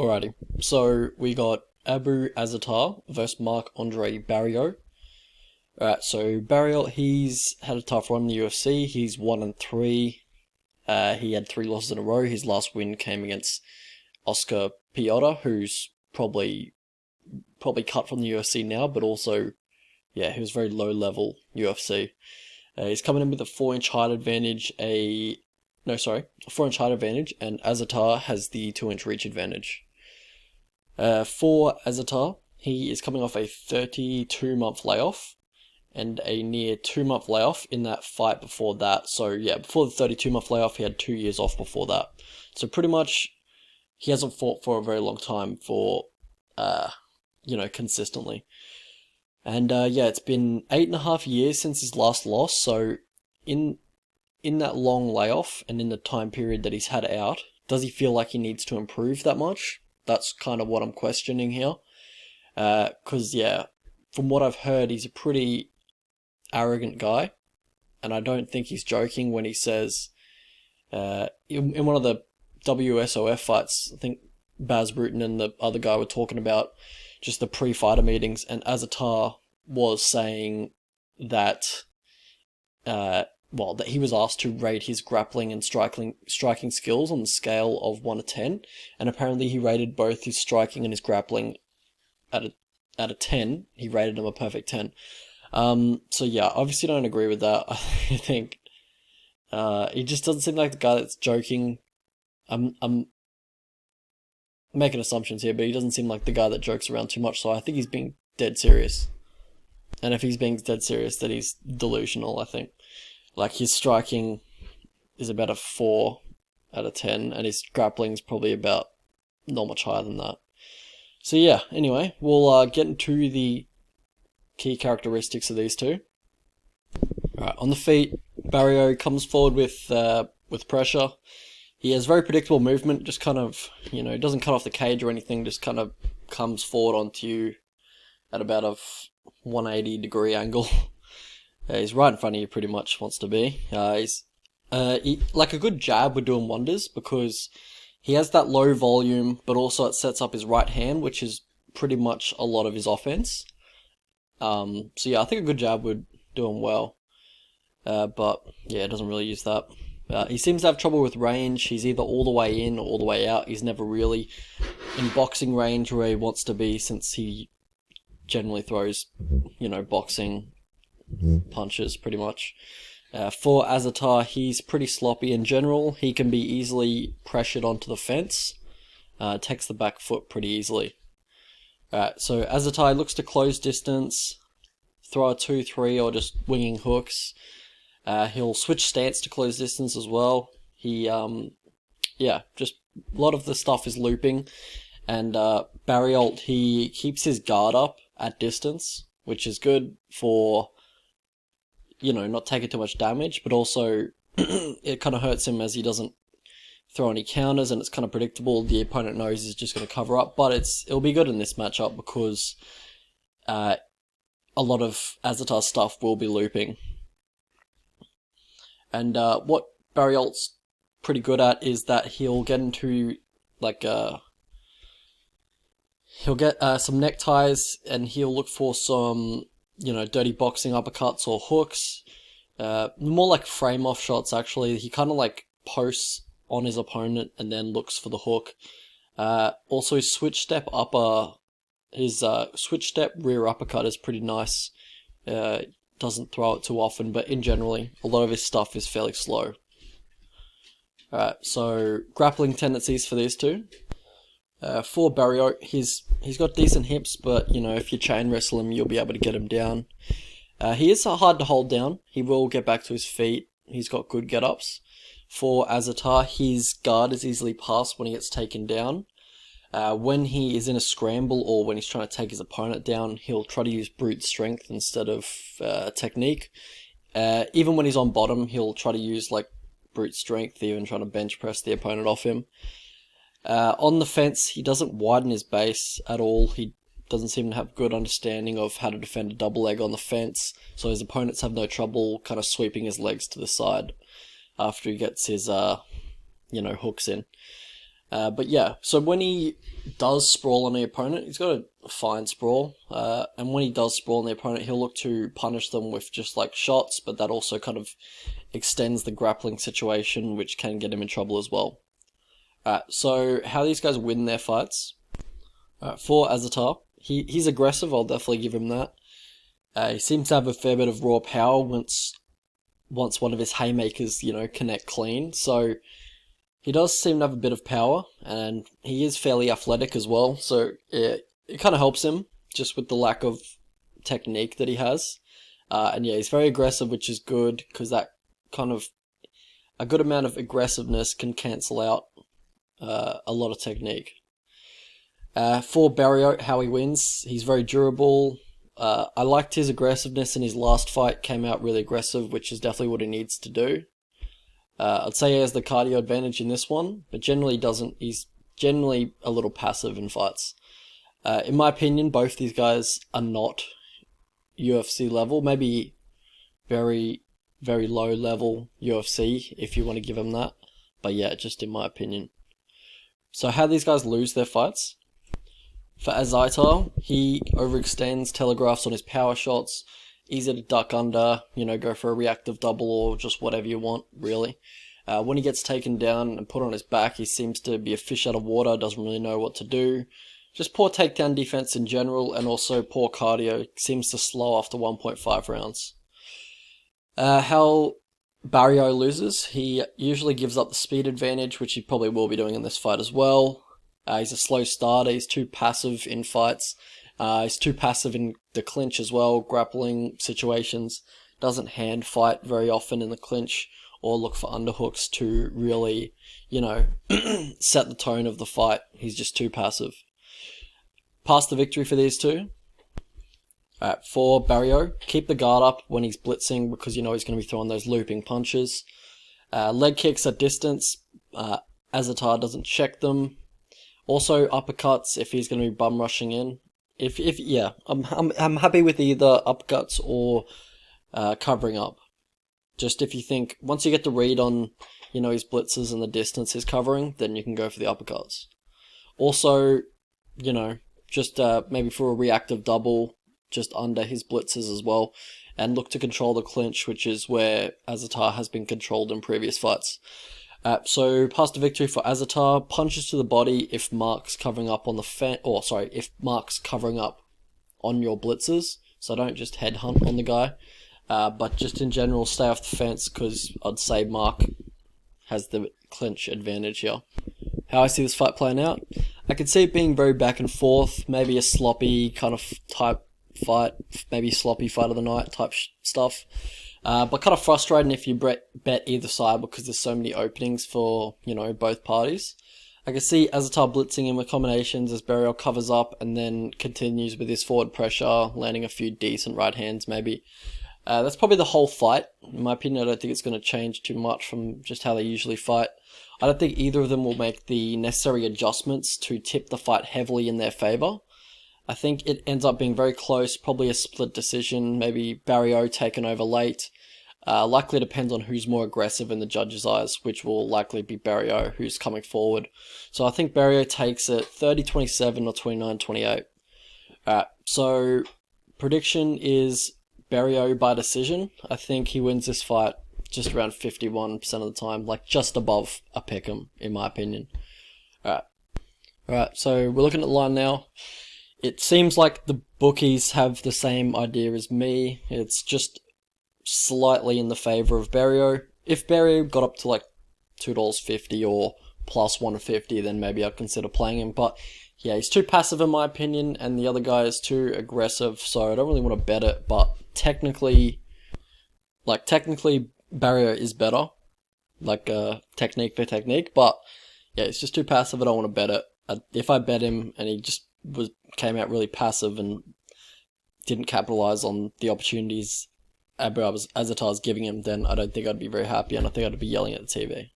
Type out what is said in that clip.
Alrighty, so we got Abu Azaitar versus Marc-Andre Barriault. Alright, so Barriault, he's had a tough run in the UFC. He's 1-3. He had 3 losses in a row. His last win came against Oscar Piotr, who's probably cut from the UFC now, but also, yeah, he was very low level UFC. He's coming in with a 4-inch height advantage, a 4-inch height advantage, and Azaitar has the 2-inch reach advantage. For Azaitar, he is coming off a 32-month layoff and a near 2-month layoff in that fight before that. So yeah, before the 32-month layoff, he had 2 years off before that. So pretty much, he hasn't fought for a very long time for, consistently. And yeah, it's been 8.5 years since his last loss. So in that long layoff and in the time period that he's had out, does he feel like he needs to improve that much? That's kind of what I'm questioning here. Because, yeah, from what I've heard, he's a pretty arrogant guy. And I don't think he's joking when he says, in one of the WSOF fights, I think Baz Bruton and the other guy were talking about just the pre-fighter meetings, and Azaitar was saying that, that he was asked to rate his grappling and striking skills on the scale of 1 to 10, and apparently he rated both his striking and his grappling at a 10. He rated him a perfect 10. So yeah, obviously don't agree with that. I think he just doesn't seem like the guy that's joking. I'm making assumptions here, but he doesn't seem like the guy that jokes around too much, so I think he's being dead serious. And if he's being dead serious, then he's delusional, I think. Like, his striking is about a 4 out of 10, and his grappling's probably about not much higher than that. So yeah, anyway, we'll get into the key characteristics of these two. Alright, on the feet, Barriault comes forward with pressure. He has very predictable movement, just kind of, doesn't cut off the cage or anything, just kind of comes forward onto you at about a 180 degree angle. He's right in front of you, pretty much wants to be. Like a good jab would do him wonders, because he has that low volume, but also it sets up his right hand, which is pretty much a lot of his offense. So yeah, I think a good jab would do him well. But yeah, it doesn't really use that. He seems to have trouble with range. He's either all the way in or all the way out. He's never really in boxing range where he wants to be, since he generally throws, boxing punches pretty much. For Azaitar, he's pretty sloppy in general. He can be easily pressured onto the fence. Takes the back foot pretty easily. So Azaitar looks to close distance, throw a 2-3 or just winging hooks. He'll switch stance to close distance as well. He, just a lot of the stuff is looping. And Barriault, he keeps his guard up at distance, which is good for, not taking too much damage, but also it kind of hurts him as he doesn't throw any counters, and it's kind of predictable. The opponent knows he's just going to cover up, but it'll be good in this matchup because a lot of Azaitar's stuff will be looping. And what Barriault's pretty good at is that he'll get into, he'll get some neckties, and he'll look for some, dirty boxing uppercuts or hooks. More like frame-off shots, actually. He kind of, posts on his opponent and then looks for the hook. Also, his switch step rear uppercut is pretty nice. Doesn't throw it too often, but in generally, a lot of his stuff is fairly slow. Alright, so grappling tendencies for these two. For Barriault, he's got decent hips, but, if you chain wrestle him, you'll be able to get him down. He is hard to hold down. He will get back to his feet. He's got good get-ups. For Azaitar, his guard is easily passed when he gets taken down. When he is in a scramble or when he's trying to take his opponent down, he'll try to use brute strength instead of technique. Even when he's on bottom, he'll try to use brute strength, even trying to bench press the opponent off him. On the fence, he doesn't widen his base at all. He doesn't seem to have good understanding of how to defend a double leg on the fence, so his opponents have no trouble kind of sweeping his legs to the side after he gets his hooks in. But yeah, so when he does sprawl on the opponent, he's got a fine sprawl, and when he does sprawl on the opponent, he'll look to punish them with just like shots, but that also kind of extends the grappling situation, which can get him in trouble as well. So how these guys win their fights. For Azaitar, he's aggressive, I'll definitely give him that. He seems to have a fair bit of raw power once one of his haymakers, connect clean, so he does seem to have a bit of power, and he is fairly athletic as well, so it kind of helps him, just with the lack of technique that he has. And yeah, he's very aggressive, which is good, because that kind of, a good amount of aggressiveness can cancel out a lot of technique. For Barriault, how he wins, he's very durable. I liked his aggressiveness in his last fight, came out really aggressive, which is definitely what he needs to do. I'd say he has the cardio advantage in this one, but generally doesn't. He's generally a little passive in fights. In my opinion, both these guys are not UFC level, maybe very, very low level UFC, if you want to give them that. But yeah, just in my opinion. So how these guys lose their fights? For Azaitar, he overextends, telegraphs on his power shots, easy to duck under, go for a reactive double or just whatever you want, really. When he gets taken down and put on his back, he seems to be a fish out of water, doesn't really know what to do. Just poor takedown defense in general, and also poor cardio, seems to slow after 1.5 rounds. How Barriault loses, he usually gives up the speed advantage, which he probably will be doing in this fight as well. He's a slow starter, he's too passive in fights. He's too passive in the clinch as well, grappling situations. Doesn't hand fight very often in the clinch or look for underhooks to really, set the tone of the fight. He's just too passive. Pass the victory for these two. For Barriault, keep the guard up when he's blitzing because he's going to be throwing those looping punches. Leg kicks at distance. Azaitar doesn't check them. Also uppercuts if he's going to be bum rushing in. I'm happy with either uppercuts or covering up. Just if you think once you get the read on his blitzes and the distance he's covering, then you can go for the uppercuts. Also, just maybe for a reactive double just under his blitzes as well, and look to control the clinch, which is where Azaitar has been controlled in previous fights. So pass to victory for Azaitar. Punches to the body if Mark's covering up on if Mark's covering up on your blitzers. So don't just headhunt on the guy, but just in general stay off the fence because I'd say Mark has the clinch advantage here. How I see this fight playing out, I could see it being very back and forth, maybe a sloppy kind of type fight, maybe sloppy fight of the night type stuff. But kind of frustrating if you bet either side because there's so many openings for, both parties. I can see Azaitar blitzing him with combinations as Barriault covers up and then continues with his forward pressure, landing a few decent right hands maybe. That's probably the whole fight. In my opinion, I don't think it's going to change too much from just how they usually fight. I don't think either of them will make the necessary adjustments to tip the fight heavily in their favour. I think it ends up being very close, probably a split decision, maybe Barriault taken over late. Likely depends on who's more aggressive in the judges' eyes, which will likely be Barriault, who's coming forward. So I think Barriault takes it 30-27 or 29-28. So prediction is Barriault by decision. I think he wins this fight just around 51% of the time, like just above a pick'em, in my opinion. Alright, so we're looking at the line now. It seems like the bookies have the same idea as me. It's just slightly in the favour of Barriault. If Barriault got up to like $2.50 or plus 150, then maybe I'd consider playing him. But yeah, he's too passive in my opinion, and the other guy is too aggressive, so I don't really want to bet it. But technically Barriault is better, technique for technique. But yeah, it's just too passive. I don't want to bet it. If I bet him and he just came out really passive and didn't capitalize on the opportunities Azaitar's giving him, then I don't think I'd be very happy, and I think I'd be yelling at the TV.